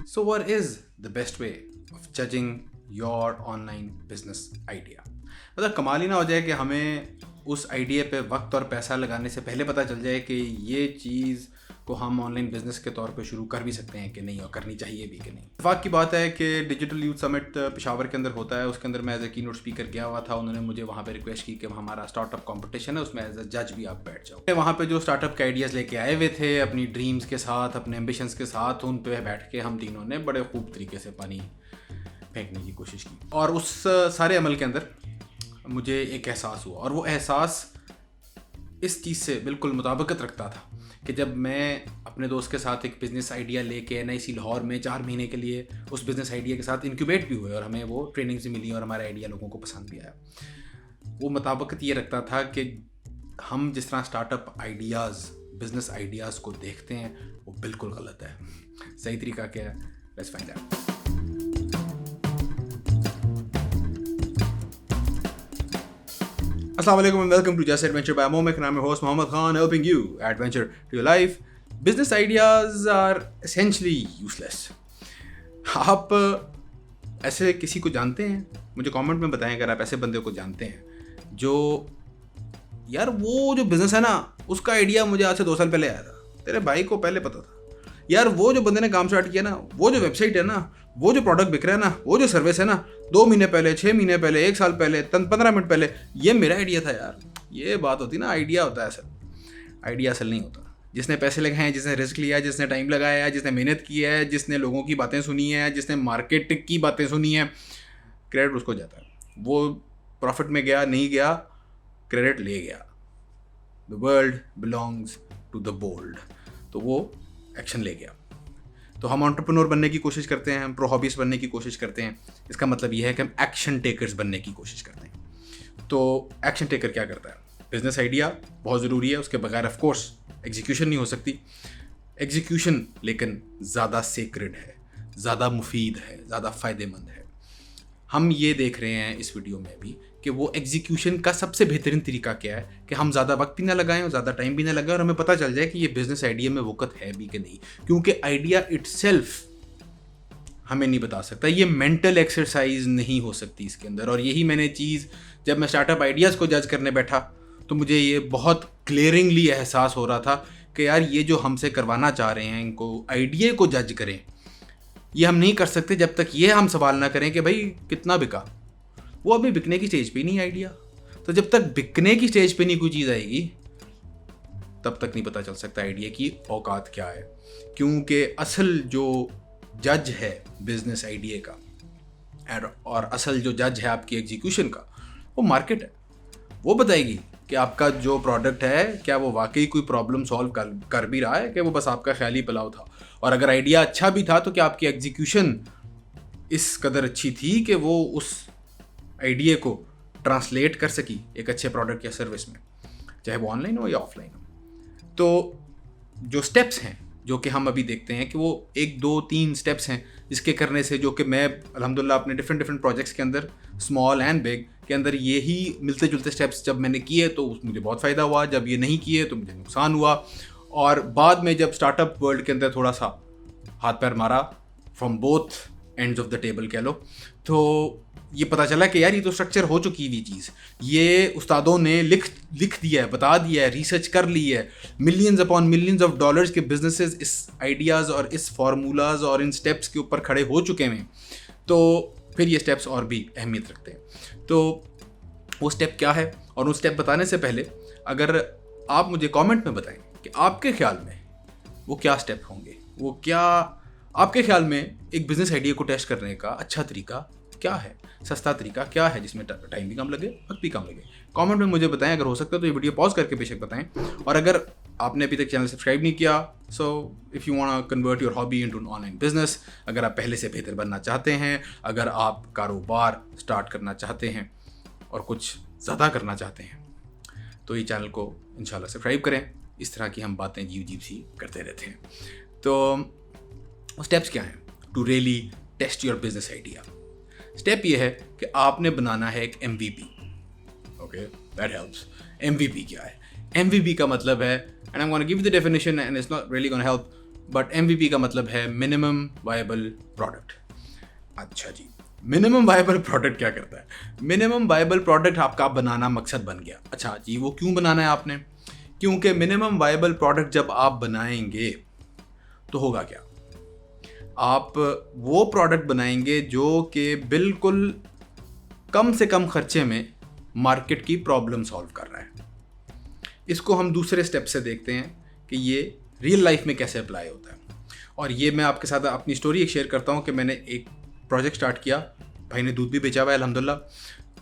So, what is the best way of judging your online business idea? मतलब कमाल ही ना हो जाए कि हमें उस आइडिया पे वक्त और पैसा लगाने से पहले पता चल जाए कि ये चीज़ को हम ऑनलाइन बिजनेस के तौर पे शुरू कर भी सकते हैं कि नहीं और करनी चाहिए भी कि नहीं। इत्तेफाक की बात है कि डिजिटल यूथ समिट पेशावर के अंदर होता है, उसके अंदर मैं एज ए कीनोट स्पीकर गया हुआ था। उन्होंने मुझे वहाँ पे रिक्वेस्ट की कि हमारा स्टार्टअप कंपटीशन है, उसमें एज ए जज भी आप बैठ जाओ। वहाँ पे जो स्टार्टअप के आइडियाज़ लेके आए हुए थे अपनी ड्रीम्स के साथ, अपने एम्बिशंस के साथ, उन पे बैठ के हम तीनों ने बड़े खूब तरीके से पानी फेंकने की कोशिश की। और उस सारे अमल के अंदर मुझे एक एहसास हुआ, और वो एहसास इस चीज़ से बिल्कुल मुताबिकत रखता था कि जब मैं अपने दोस्त के साथ एक बिज़नेस आइडिया लेके NIC लाहौर में 4 महीने के लिए उस बिज़नेस आइडिया के साथ इंक्यूबेट भी हुए और हमें वो ट्रेनिंग से मिली और हमारा आइडिया लोगों को पसंद भी आया। वो मुताबिकत ये रखता था कि हम जिस तरह स्टार्टअप आइडियाज़, बिज़नेस आइडियाज़ को देखते हैं वो बिल्कुल गलत है। सही तरीका क्या है? Let's find out. Assalamu alaikum and welcome to Just Adventure by Momek, and I'm your host Mohammed Khan, helping you adventure to your life. Business ideas are essentially useless. आप ऐसे किसी को जानते हैं? मुझे कमेंट में बताएं अगर आप ऐसे बंदे को जानते हैं जो यार वो जो बिज़नेस है ना उसका आइडिया मुझे आज से 2 साल पहले आया था, तेरे भाई को पहले पता था। यार वो जो बंदे ने काम स्टार्ट किया ना, वो जो वेबसाइट है ना, वो जो प्रोडक्ट बिक रहा है ना, वो जो सर्विस है ना, 2 महीने पहले, 6 महीने पहले, 1 साल पहले, 15 मिनट पहले, ये मेरा आइडिया था यार। ये बात होती ना, आइडिया होता है असल। आइडिया असल नहीं होता। जिसने पैसे लगाए हैं, जिसने रिस्क लिया है, जिसने टाइम लगाया है, जिसने मेहनत की है, जिसने लोगों की बातें सुनी है, जिसने मार्केट की बातें सुनी है, क्रेडिट उसको जाता है। वो प्रॉफिट में गया नहीं गया, क्रेडिट ले गया। The world belongs to the bold. तो वो एक्शन ले गया। तो हम एंटरप्रेन्योर बनने की कोशिश करते हैं, हम प्रो हॉबीस्ट बनने की कोशिश करते हैं। इसका मतलब यह है कि हम एक्शन टेकर्स बनने की कोशिश करते हैं। तो एक्शन टेकर क्या करता है? बिजनेस आइडिया बहुत ज़रूरी है, उसके बगैर ऑफ कोर्स एग्जीक्यूशन नहीं हो सकती। एग्जीक्यूशन लेकिन ज़्यादा सेक्रेड है, ज़्यादा मुफीद है, ज़्यादा फ़ायदेमंद है। हम ये देख रहे हैं इस वीडियो में भी कि वो एग्जीक्यूशन का सबसे बेहतरीन तरीका क्या है कि हम ज़्यादा वक्त भी ना लगाएं और ज़्यादा टाइम भी ना लगाएं और हमें पता चल जाए कि ये बिज़नेस आइडिया में वक़्त है भी कि नहीं, क्योंकि आइडिया इटसेल्फ हमें नहीं बता सकता। ये मेंटल एक्सरसाइज नहीं हो सकती इसके अंदर। और यही मैंने चीज़ जब मैं स्टार्टअप आइडियाज़ को जज करने बैठा तो मुझे ये बहुत क्लियरिंगली एहसास हो रहा था कि यार ये जो हमसे करवाना चाह रहे हैं, इनको आइडिया को जज करें, ये हम नहीं कर सकते जब तक ये हम सवाल ना करें कि भाई कितना बिका। वो अभी बिकने की स्टेज पे ही नहीं आइडिया। तो जब तक बिकने की स्टेज पे नहीं कोई चीज़ आएगी तब तक नहीं पता चल सकता आइडिया की औकात क्या है। क्योंकि असल जो जज है बिजनेस आइडिया का और असल जो जज है आपकी एग्जीक्यूशन का, वो मार्केट है। वो बताएगी कि आपका जो प्रोडक्ट है क्या वो वाकई कोई प्रॉब्लम सॉल्व कर भी रहा है कि वो बस आपका ख्याली पुलाव था। और अगर आइडिया अच्छा भी था तो क्या आपकी एग्जीक्यूशन इस कदर अच्छी थी कि वो उस आइडिया को ट्रांसलेट कर सकी एक अच्छे प्रोडक्ट या सर्विस में, चाहे वो ऑनलाइन हो या ऑफलाइन हो। तो जो स्टेप्स हैं जो कि हम अभी देखते हैं कि वो 1 2 3 स्टेप्स हैं जिसके करने से, जो कि मैं अल्हम्दुलिल्लाह अपने डिफरेंट प्रोजेक्ट्स के अंदर स्मॉल एंड बिग के अंदर यही मिलते जुलते स्टेप्स जब मैंने किए तो मुझे बहुत फ़ायदा हुआ, जब ये नहीं किए तो मुझे नुकसान हुआ। और बाद में जब स्टार्टअप वर्ल्ड के अंदर थोड़ा सा हाथ पैर मारा from both ends of the table कह लो, तो ये पता चला कि यार ये तो स्ट्रक्चर हो चुकी हुई चीज़, ये उस्तादों ने लिख दिया है, बता दिया है, रिसर्च कर ली है। Millions upon millions of dollars के बिजनेसेस इस आइडियाज़ और इस फार्मूलाज और इन स्टेप्स के ऊपर खड़े हो चुके हैं। तो फिर ये स्टेप्स और भी अहमियत रखते हैं। तो वो स्टेप क्या है, और उस स्टेप बताने से पहले अगर आप मुझे कमेंट में बताएं कि आपके ख्याल में वो क्या स्टेप होंगे, वो क्या आपके ख्याल में एक बिज़नेस आइडिया को टेस्ट करने का अच्छा तरीका क्या है, सस्ता तरीका क्या है जिसमें टाइम भी कम लगे, वक्त भी कम लगे। कमेंट में मुझे बताएं। अगर हो सकता है तो ये वीडियो पॉज करके बेशक बताएं। और अगर आपने अभी तक चैनल सब्सक्राइब नहीं किया, so if you want to convert your hobby into an online business, अगर आप पहले से बेहतर बनना चाहते हैं, अगर आप कारोबार स्टार्ट करना चाहते हैं और कुछ ज़्यादा करना चाहते हैं, तो ये चैनल को इंशाल्लाह सब्सक्राइब करें। इस तरह की हम बातें जीव सी करते रहते हैं। तो स्टेप्स क्या हैं to really test your business idea? Step ये है कि आपने बनाना है एक MVP। Okay, that helps. MVP क्या है? MVP का मतलब है, and I am gonna give the definition and it's not really gonna help, but MVP का मतलब है मिनिमम वायबल प्रोडक्ट। अच्छा जी, मिनिमम वायबल प्रोडक्ट क्या करता है? मिनिमम वायबल प्रोडक्ट आपका बनाना मकसद बन गया। अच्छा जी, वो क्यों बनाना है आपने? क्योंकि मिनिमम वायबल प्रोडक्ट जब आप बनाएंगे तो होगा क्या, आप वो प्रोडक्ट बनाएंगे जो कि बिल्कुल कम से कम खर्चे में मार्केट की प्रॉब्लम सॉल्व कर रहा है। इसको हम दूसरे स्टेप से देखते हैं कि ये रियल लाइफ में कैसे अप्लाई होता है। और ये मैं आपके साथ अपनी स्टोरी एक शेयर करता हूँ कि मैंने एक प्रोजेक्ट स्टार्ट किया, भाई ने दूध भी बेचा हुआ है अल्हम्दुलिल्लाह।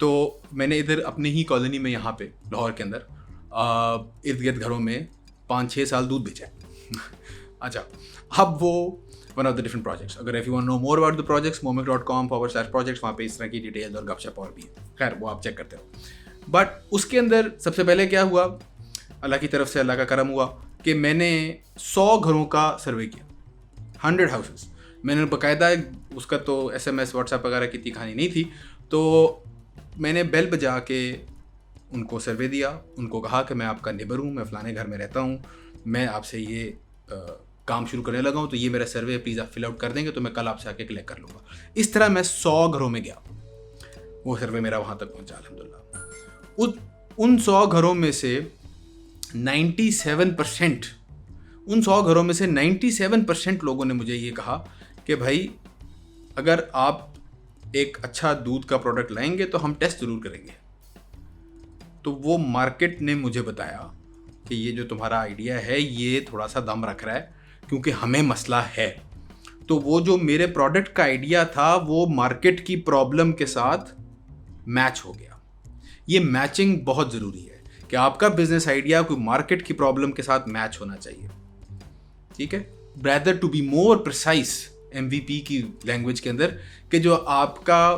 तो मैंने इधर अपनी ही कॉलोनी में यहाँ पे लाहौर के अंदर इर्द गिर्द घरों में 5-6 साल दूध बेचा है। अच्छा, अब वो one of the different projects, अगर if you want know more about the projects momic.com/projects, वहाँ पे इस तरह की डिटेल्स और गपशप और भी है। खैर वो आप चेक करते हो। बट उसके अंदर सबसे पहले क्या हुआ, अल्लाह की तरफ से अल्लाह का करम हुआ कि मैंने 100 घरों का सर्वे किया, 100 हाउसेस। मैंने बाकायदा, उसका तो SMS व्हाट्सएप वगैरह की इतनी कहानी नहीं थी, तो मैंने बेल बजा के उनको सर्वे दिया, उनको कहा कि मैं आपका नेबर हूँ, मैं फ़लाने घर में रहता हूँ, मैं आपसे ये काम शुरू करने लगा हूँ, तो ये मेरा सर्वे प्लीज़ आप फिल आउट कर देंगे तो मैं कल आपसे आके कलेक्ट कर लूँगा। इस तरह मैं 100 घरों में गया, वो सर्वे मेरा वहाँ तक पहुँचा अल्हम्दुलिल्लाह। उन 100 घरों में से 97%, उन 100 घरों में से 97% लोगों ने मुझे ये कहा कि भाई अगर आप एक अच्छा दूध का प्रोडक्ट लाएंगे तो हम टेस्ट ज़रूर करेंगे। तो वो मार्केट ने मुझे बताया कि ये जो तुम्हारा आइडिया है ये थोड़ा सा दम रख रहा है, क्योंकि हमें मसला है। तो वो जो मेरे प्रोडक्ट का आइडिया था वो मार्केट की प्रॉब्लम के साथ मैच हो गया। ये मैचिंग बहुत ज़रूरी है कि आपका बिजनेस आइडिया कोई मार्केट की प्रॉब्लम के साथ मैच होना चाहिए, ठीक है। Rather to be more precise, MVP की लैंग्वेज के अंदर, कि जो आपका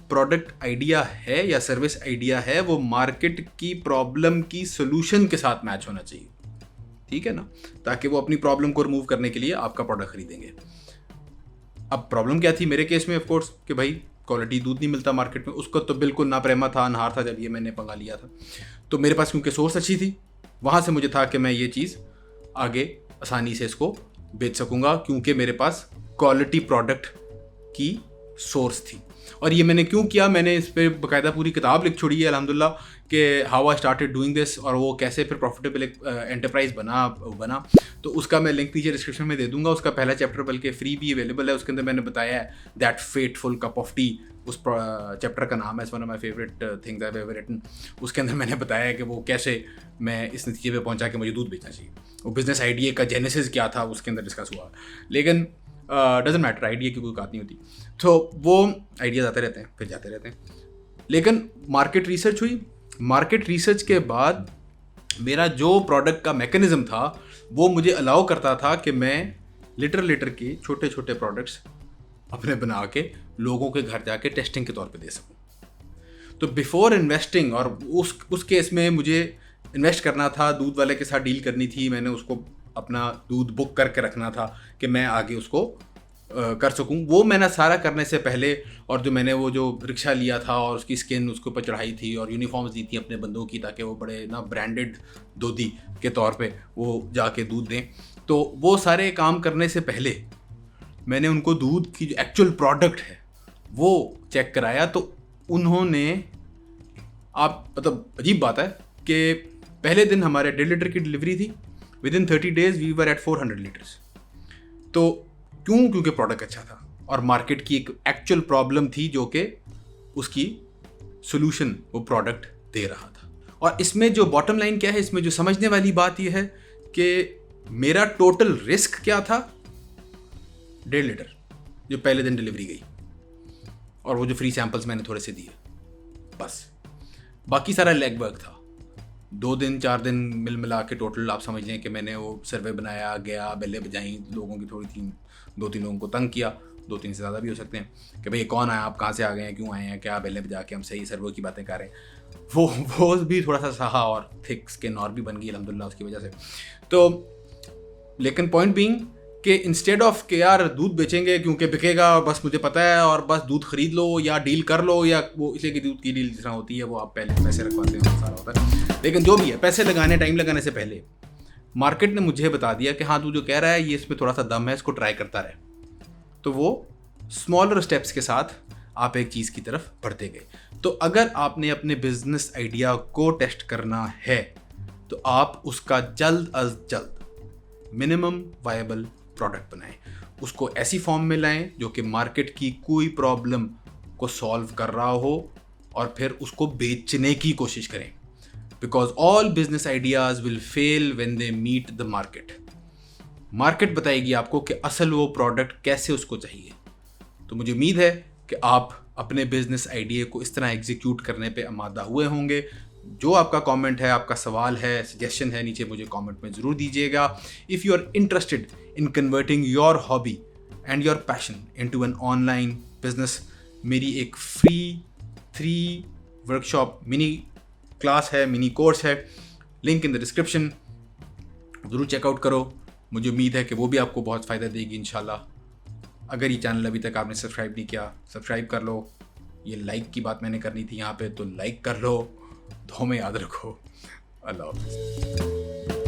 प्रोडक्ट आइडिया है या सर्विस आइडिया है वो मार्केट की प्रॉब्लम की सोल्यूशन के साथ मैच होना चाहिए, ठीक है ना, ताकि वो अपनी प्रॉब्लम को रिमूव करने के लिए आपका प्रोडक्ट खरीदेंगे। अब प्रॉब्लम क्या थी मेरे केस में, ऑफ कोर्स, कि भाई क्वालिटी दूध नहीं मिलता मार्केट में। उसको तो बिल्कुल ना प्रेमा था, अनहार था जब ये मैंने पंगा लिया था। तो मेरे पास क्योंकि सोर्स अच्छी थी, वहाँ से मुझे था कि मैं ये चीज़ आगे आसानी से इसको बेच सकूँगा, क्योंकि मेरे पास क्वालिटी प्रोडक्ट की सोर्स थी। और ये मैंने क्यों किया, मैंने इस पर बाकायदा पूरी किताब लिख छोड़ी है अल्हम्दुलिल्लाह कि how I started doing this, और वो कैसे फिर प्रॉफिटेबल एंटरप्राइज बना। तो उसका मैं लिंक नीचे डिस्क्रिप्शन में दे दूंगा। उसका पहला चैप्टर बल्कि फ्री भी अवेलेबल है, उसके अंदर मैंने बताया है that fateful cup of tea, उस चैप्टर का नाम है, it's one of my favourite things I have ever written. उसके अंदर मैंने बताया है कि वो कैसे मैं इस नतीजे पे पहुंचा कि मुझे दूध बेचना चाहिए। वो बिजनेस आइडिया का जेनेसिस क्या था उसके अंदर डिस्कस हुआ। लेकिन डजेंट मैटर, आइडिया की कोई बात नहीं होती। तो वो आइडियाज आते रहते हैं, फिर जाते रहते हैं। लेकिन मार्केट रिसर्च हुई। मार्केट रिसर्च के बाद मेरा जो प्रोडक्ट का मैकेनिज्म था वो मुझे अलाउ करता था कि मैं लीटर के छोटे छोटे प्रोडक्ट्स अपने बना के लोगों के घर जाके टेस्टिंग के तौर पे दे सकूं। तो बिफोर इन्वेस्टिंग, और उस केस में मुझे इन्वेस्ट करना था, दूध वाले के साथ डील करनी थी, मैंने उसको अपना दूध बुक करके रखना था कि मैं आगे उसको कर सकूं। वो मैंने सारा करने से पहले, और जो मैंने वो जो रिक्शा लिया था और उसकी स्किन उसके ऊपर चढ़ाई थी और यूनिफॉर्म्स दी थी अपने बंदों की, ताकि वो बड़े ना ब्रांडेड दोधी के तौर पे वो जाके दूध दें, तो वो सारे काम करने से पहले मैंने उनको दूध की जो एक्चुअल प्रोडक्ट है वो चेक कराया। तो उन्होंने, आप मतलब अजीब बात है कि पहले दिन हमारे 1.5 लीटर की डिलीवरी थी, within 30 days we were at 400 litres. तो क्योंकि प्रोडक्ट अच्छा था और मार्केट की एक एक्चुअल प्रॉब्लम थी जो कि उसकी सोल्यूशन वो प्रोडक्ट दे रहा था। और इसमें जो बॉटम लाइन क्या है, इसमें जो समझने वाली बात यह है कि मेरा टोटल रिस्क क्या था, 1.5 लीटर जो पहले दिन डिलीवरी गई, और वो जो फ्री सैंपल्स मैंने थोड़े से दिए, बस। बाकी सारा लेग वर्क था। 2 दिन 4 दिन मिला के टोटल आप समझ लें कि मैंने वो सर्वे बनाया, गया, बेलें बजाई, लोगों की थोड़ी 2-3 लोगों को तंग किया, 2-3 से ज़्यादा भी हो सकते हैं, कि भाई कौन आया, आप कहाँ से आ गए हैं, क्यों आए हैं, क्या बेलें बजा के हम सही सर्वे की बातें कर रहे हैं। वो भी थोड़ा सा सहा और थिक स्किन और भी बन गई अल्हम्दुलिल्लाह उसकी वजह से। तो लेकिन पॉइंट बीइंग कि इंस्टेड ऑफ कि यार दूध बेचेंगे क्योंकि बिकेगा, बस मुझे पता है, और बस दूध खरीद लो या डील कर लो, या वो इसलिए कि दूध की डील जिस तरह होती है वो आप पहले पैसे रखवाते हैं, सारा होता है। लेकिन जो भी है, पैसे लगाने, टाइम लगाने से पहले मार्केट ने मुझे बता दिया कि हाँ तू जो कह रहा है ये इसमें थोड़ा सा दम है, इसको ट्राई करता रहे, तो वो स्मॉलर स्टेप्स के साथ आप एक चीज़ की तरफ बढ़ते गए। तो अगर आपने अपने बिजनेस आइडिया को टेस्ट करना है तो आप उसका जल्द अज जल्द मिनिमम वायबल प्रोडक्ट बनाएं, उसको ऐसी फॉर्म में लाएं जो कि मार्केट की कोई प्रॉब्लम को सॉल्व कर रहा हो, और फिर उसको बेचने की कोशिश करें। Because all business ideas will fail when they meet the market. Market बताएगी आपको कि असल वो प्रोडक्ट कैसे उसको चाहिए। तो मुझे उम्मीद है कि आप अपने बिजनेस आइडिया को इस तरह एग्जीक्यूट करने पे आमादा हुए होंगे। जो आपका कमेंट है, आपका सवाल है, सजेशन है, नीचे मुझे कमेंट में ज़रूर दीजिएगा। If you are interested in converting your hobby and your passion into an online business, मेरी एक फ्री 3 वर्कशॉप मिनी क्लास है, मिनी कोर्स है, लिंक इन द डिस्क्रिप्शन, ज़रूर चेकआउट करो। मुझे उम्मीद है कि वो भी आपको बहुत फ़ायदा देगी इंशाल्लाह। अगर ये चैनल अभी तक आपने सब्सक्राइब नहीं किया, सब्सक्राइब कर लो। ये लाइक की बात मैंने करनी थी यहाँ पे, तो लाइक कर लो। दो में याद रखो। अल्लाह हाफ़िज़।